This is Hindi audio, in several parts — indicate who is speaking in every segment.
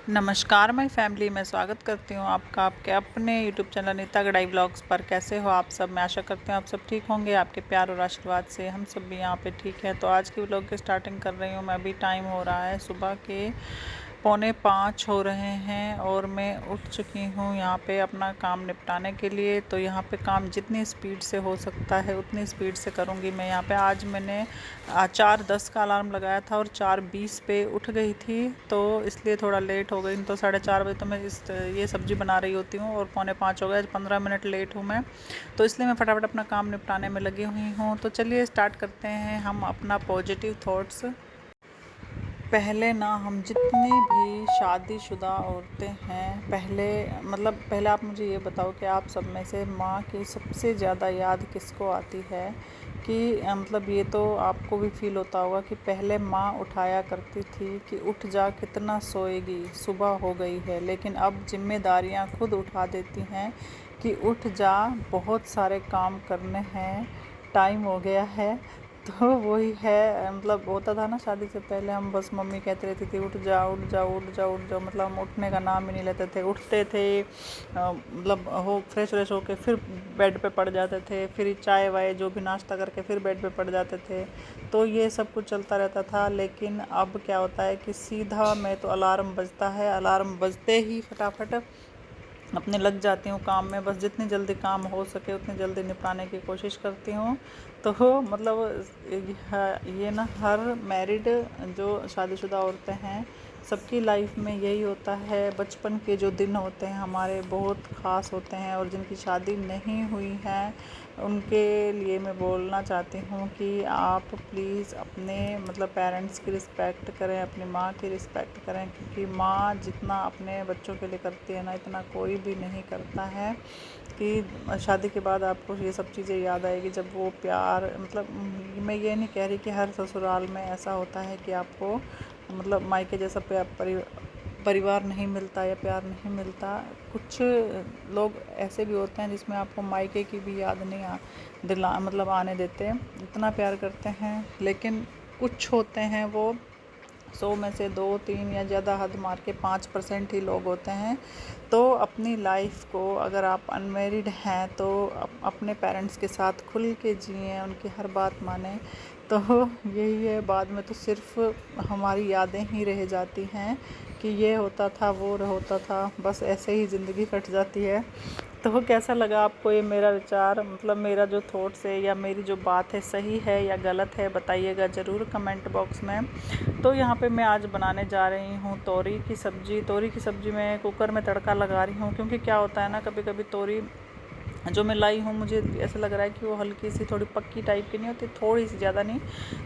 Speaker 1: नमस्कार माय फैमिली, मैं स्वागत करती हूँ आपका आपके अपने यूट्यूब चैनल अनीता गढ़ाई व्लॉग्स पर। कैसे हो आप सब? मैं आशा करती हूँ आप सब ठीक होंगे। आपके प्यार और आशीर्वाद से हम सब भी यहाँ पे ठीक है। तो आज की व्लॉग की स्टार्टिंग कर रही हूँ मैं। अभी टाइम हो रहा है सुबह के 4:45 हो रहे हैं और मैं उठ चुकी हूँ यहाँ पे अपना काम निपटाने के लिए। तो यहाँ पे काम जितनी स्पीड से हो सकता है उतनी स्पीड से करूँगी मैं। यहाँ पे आज मैंने 4:10 का अलार्म लगाया था और 4:20 पे उठ गई थी, तो इसलिए थोड़ा लेट हो गई। तो 4:30 बजे तो मैं ये सब्ज़ी बना रही होती हूँ और 4:45 हो गया। 15 मिनट लेट हूँ मैं, तो इसलिए मैं फटाफट अपना काम निपटाने में लगी हुई हूँ। तो चलिए स्टार्ट करते हैं हम अपना पॉजिटिव थॉट्स। पहले ना हम जितनी भी शादीशुदा औरतें हैं, पहले आप मुझे ये बताओ कि आप सब में से माँ की सबसे ज़्यादा याद किसको आती है? कि मतलब ये तो आपको भी फील होता होगा कि पहले माँ उठाया करती थी कि उठ जा, कितना सोएगी, सुबह हो गई है। लेकिन अब जिम्मेदारियाँ खुद उठा देती हैं कि उठ जा, बहुत सारे काम करने हैं, टाइम हो गया है। तो वही है, मतलब होता था ना शादी से पहले हम बस मम्मी कहती रहती थी उठ जाओ उठ जाओ उठ जाओ उठ जाओ, मतलब हम उठने का नाम ही नहीं लेते थे। उठते थे मतलब हो फ्रेश व्रेश होके फिर बेड पे पड़ जाते थे, फिर चाय वाय जो भी नाश्ता करके फिर बेड पे पड़ जाते थे। तो ये सब कुछ चलता रहता था। लेकिन अब क्या होता है कि सीधा मैं तो अलार्म बजता है, अलार्म बजते ही फटाफट अपने लग जाती हूँ काम में। बस जितनी जल्दी काम हो सके उतनी जल्दी निपटाने की कोशिश करती हूँ। तो मतलब ये ना हर मैरिड जो शादीशुदा औरतें हैं सबकी लाइफ में यही होता है। बचपन के जो दिन होते हैं हमारे बहुत ख़ास होते हैं, और जिनकी शादी नहीं हुई है उनके लिए मैं बोलना चाहती हूँ कि आप प्लीज़ अपने मतलब पेरेंट्स की रिस्पेक्ट करें, अपनी माँ की रिस्पेक्ट करें, क्योंकि माँ जितना अपने बच्चों के लिए करती है ना, इतना कोई भी नहीं करता है। कि शादी के बाद आपको ये सब चीज़ें याद आएगी जब वो प्यार, मतलब मैं ये नहीं कह रही कि हर ससुराल में ऐसा होता है कि आपको मतलब मायके जैसा परिवार नहीं मिलता या प्यार नहीं मिलता। कुछ लोग ऐसे भी होते हैं जिसमें आपको मायके की भी याद नहीं दिला मतलब आने देते, इतना प्यार करते हैं। लेकिन कुछ होते हैं वो 100 में से 2-3 या ज़्यादा हद मार के 5% ही लोग होते हैं। तो अपनी लाइफ को, अगर आप अनमेरिड हैं तो अपने पेरेंट्स के साथ खुल के जिएं, उनकी हर बात मानें। तो यही है, बाद में तो सिर्फ हमारी यादें ही रह जाती हैं कि ये होता था वो होता था, बस ऐसे ही ज़िंदगी कट जाती है। तो कैसा लगा आपको ये मेरा विचार, मतलब मेरा जो थॉट्स है या मेरी जो बात है सही है या गलत है, बताइएगा ज़रूर कमेंट बॉक्स में। तो यहाँ पे मैं आज बनाने जा रही हूँ तोरी की सब्ज़ी। तोरी की सब्ज़ी में कुकर में तड़का लगा रही हूँ, क्योंकि क्या होता है ना, कभी कभी तोरी जो मैं लाई हूँ मुझे ऐसा लग रहा है कि वो हल्की सी थोड़ी पक्की टाइप की नहीं होती, थोड़ी सी, ज़्यादा नहीं,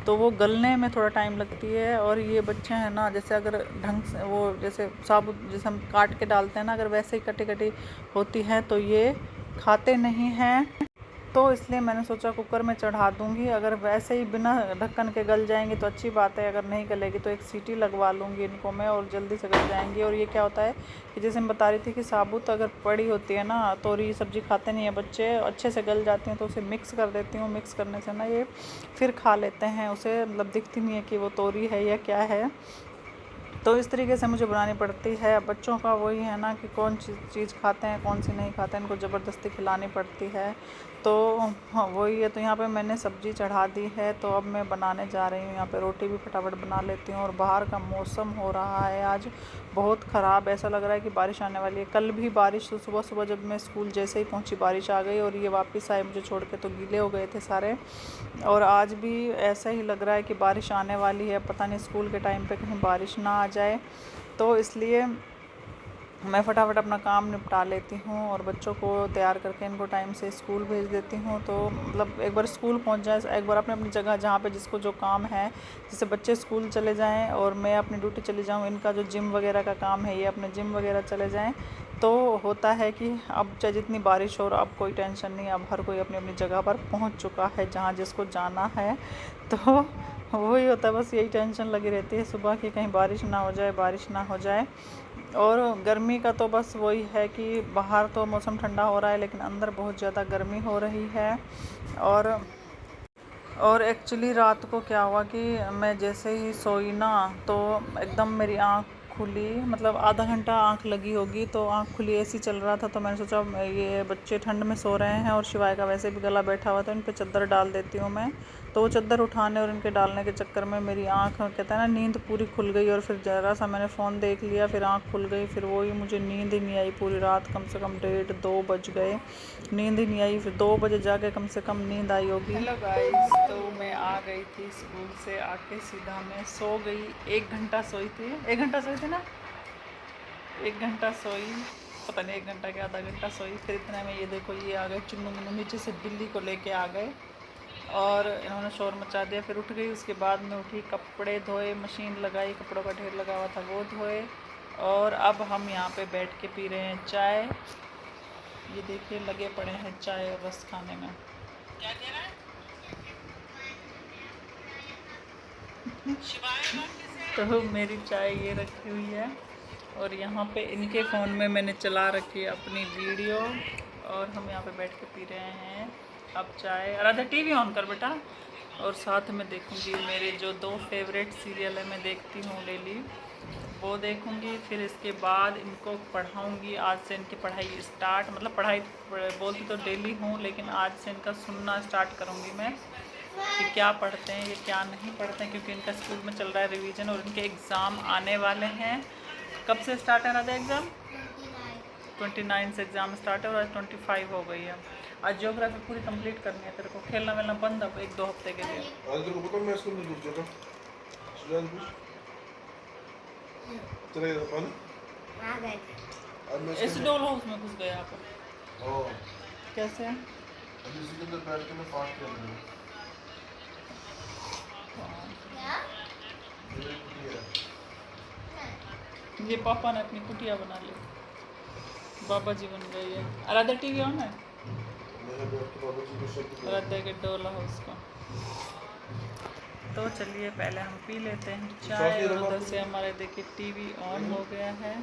Speaker 1: तो वो गलने में थोड़ा टाइम लगती है। और ये बच्चे हैं ना, जैसे अगर ढंग से वो जैसे साबुत जैसे हम काट के डालते हैं ना, अगर वैसे ही कटी कटी होती है तो ये खाते नहीं हैं। तो इसलिए मैंने सोचा कुकर में चढ़ा दूँगी। अगर वैसे ही बिना ढक्कन के गल जाएंगी तो अच्छी बात है, अगर नहीं गलेगी तो एक सीटी लगवा लूँगी इनको मैं और जल्दी से गल जाएंगी। और ये क्या होता है कि जैसे मैं बता रही थी कि साबुत अगर पड़ी होती है ना, तोरी सब्ज़ी खाते नहीं है बच्चे, अच्छे से गल जाती हैं, तो उसे मिक्स कर देती हूँ। मिक्स करने से ना ये फिर खा लेते हैं उसे, मतलब दिखती नहीं है कि वो तोरी है या क्या है। तो इस तरीके से मुझे बनानी पड़ती है। बच्चों का वही है ना कि कौन सी चीज़ खाते हैं कौन सी नहीं खाते हैं, इनको ज़बरदस्ती खिलानी पड़ती है। तो हाँ वही है। तो यहाँ पे मैंने सब्ज़ी चढ़ा दी है, तो अब मैं बनाने जा रही हूँ। यहाँ पे रोटी भी फटाफट बना लेती हूँ। और बाहर का मौसम हो रहा है आज बहुत ख़राब, ऐसा लग रहा है कि बारिश आने वाली है। कल भी बारिश, तो सुबह सुबह जब मैं स्कूल जैसे ही पहुँची बारिश आ गई और ये वापस आए मुझे छोड़ के, तो गीले हो गए थे सारे। और आज भी ऐसा ही लग रहा है कि बारिश आने वाली है, पता नहीं स्कूल के टाइम पे कहीं बारिश ना आ जाए। तो इसलिए मैं फटाफट अपना काम निपटा लेती हूँ और बच्चों को तैयार करके इनको टाइम से स्कूल भेज देती हूँ। तो मतलब एक बार स्कूल पहुँच जाए, एक बार अपने अपनी जगह जहाँ पे जिसको जो काम है, जैसे बच्चे स्कूल चले जाएं और मैं अपनी ड्यूटी चली जाऊँ, इनका जो जिम वगैरह का काम है ये अपने जिम वगैरह चले जाएं, तो होता है कि अब चाहे जितनी बारिश हो, और अब कोई टेंशन नहीं, अब हर कोई अपनी अपनी जगह पर पहुँच चुका है जहाँ जिसको जाना है। तो वही होता है, बस यही टेंशन लगी रहती है सुबह की, कहीं बारिश ना हो जाए, बारिश ना हो जाए। और गर्मी का तो बस वही है कि बाहर तो मौसम ठंडा हो रहा है लेकिन अंदर बहुत ज़्यादा गर्मी हो रही है। और और एक्चुअली रात को क्या हुआ कि मैं जैसे ही सोई ना, तो एकदम मेरी आँख खुली, मतलब आधा घंटा आंख लगी होगी तो आंख खुली, एसी चल रहा था तो मैंने सोचा ये बच्चे ठंड में सो रहे हैं और शिवाय का वैसे भी गला बैठा हुआ तो इन पे चादर डाल देती हूँ मैं। तो वो चादर उठाने और इनके डालने के चक्कर में मेरी आंख, कहता है ना, नींद पूरी खुल गई। और फिर ज़रा सा मैंने फ़ोन देख लिया, फिर आंख खुल गई। फिर वही मुझे नींद ही नहीं आई पूरी रात, कम से कम 1:30-2 बज गए, नींद ही नहीं आई। फिर 2 बजे जाके कम से कम नींद आई होगी। हेलो गाइस, तो मैं आ गई थी स्कूल से, आके सीधा मैं सो गई। 1 घंटा सोई थी, 1 घंटा सोई थी ना, 1 घंटा सोई, पता नहीं 1 घंटा के आधा घंटा सोई। फिर इतना में ये देखो ये आ गए चुन्नू मुन्नू, नीचे से बिल्ली को लेके आ गए और इन्होंने शोर मचा दिया। फिर उठ गई, उसके बाद में उठी, कपड़े धोए, मशीन लगाई, कपड़ों का ढेर लगा हुआ था वो धोए। और अब हम यहाँ पे बैठ के पी रहे हैं चाय। ये देखिए लगे पड़े हैं चाय और रस खाने में। क्या कह रहा है? तो मेरी चाय ये रखी हुई है और यहाँ पे इनके फ़ोन में मैंने चला रखी है अपनी वीडियो और हम यहाँ पे बैठ के पी रहे हैं अब चाय। राधा टीवी ऑन कर बेटा। और साथ में देखूँगी मेरे जो 2 फेवरेट सीरियल है, मैं देखती हूँ डेली, वो देखूँगी। फिर इसके बाद इनको पढ़ाऊँगी। आज से इनकी पढ़ाई स्टार्ट, मतलब पढ़ाई बोलती तो डेली हूँ लेकिन आज से इनका सुनना स्टार्ट करूँगी मैं कि क्या पढ़ते हैं ये क्या नहीं पढ़ते हैं, क्योंकि इनका स्कूल में चल रहा है रिवीजन और इनके एग्ज़ाम आने वाले हैं। कब से स्टार्ट है राधा एग्ज़ाम? 29 से एग्ज़ाम स्टार्ट है और आज 25 हो गई है। आज ज्योग्राफी पूरी कंप्लीट करनी है तेरे को, खेलना वेलना बंद अब 1-2 हफ्ते के लिए।
Speaker 2: आज तेरे को पता मैं स्कूल में घुस गया था, सुजान कुछ चले गया था ना, आ गए आज मैं
Speaker 1: इस डोल हाउस में घुस गए आप?
Speaker 2: ओ
Speaker 1: कैसे?
Speaker 2: अभी इसी के अंदर बैठ के मैं फास्ट कर रहा हूँ। ये मेरी कुटिया है।
Speaker 1: ये पापा ने अपनी कुटिया बना ली, बाबा जी बन गई है। राधा टीवी ऑन है,
Speaker 2: मैंने बैठ के बाबा जी को शब्द
Speaker 1: राधा के डोल हाउस को। तो चलिए पहले हम पी लेते हैं
Speaker 2: साथ
Speaker 1: चाय
Speaker 2: ही
Speaker 1: और
Speaker 2: रखा
Speaker 1: उधर
Speaker 2: आपने?
Speaker 1: से हमारे देखिए टीवी ऑन हो गया है।